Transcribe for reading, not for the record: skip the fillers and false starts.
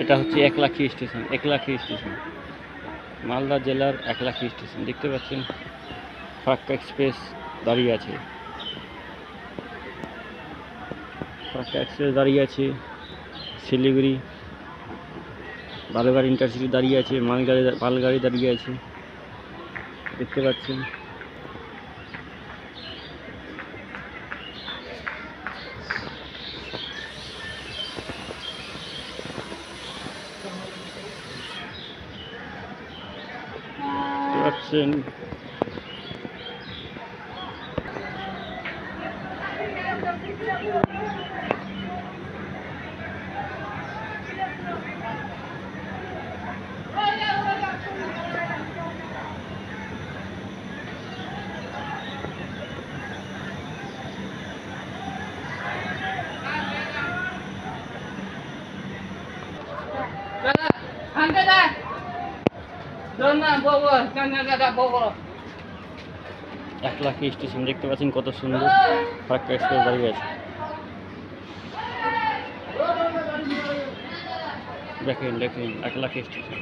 এটা হচ্ছে একলাখী station. একলাখী station Malda জেলার একলাখী স্টেশন। দেখতে পাচ্ছেন ফারাক্কা এক্সপ্রেস দাঁড়িয়ে আছে। ফারাক্কা এক্সপ্রেস দাঁড়িয়ে আছে। শিলিগুড়ি বালুঘাট ইন্টারসিটি দাঁড়িয়ে আছে। মালগাড়ি দাঁড়িয়ে আছে। দেখতে পাচ্ছেন পাচ্ছেন একলাখী স্টেশন। দেখতে পাচ্ছেন কত সুন্দর ফারাক্কা এক্সপ্রেস দাঁড়িয়ে আছে। দেখেন একলাখী স্টেশন।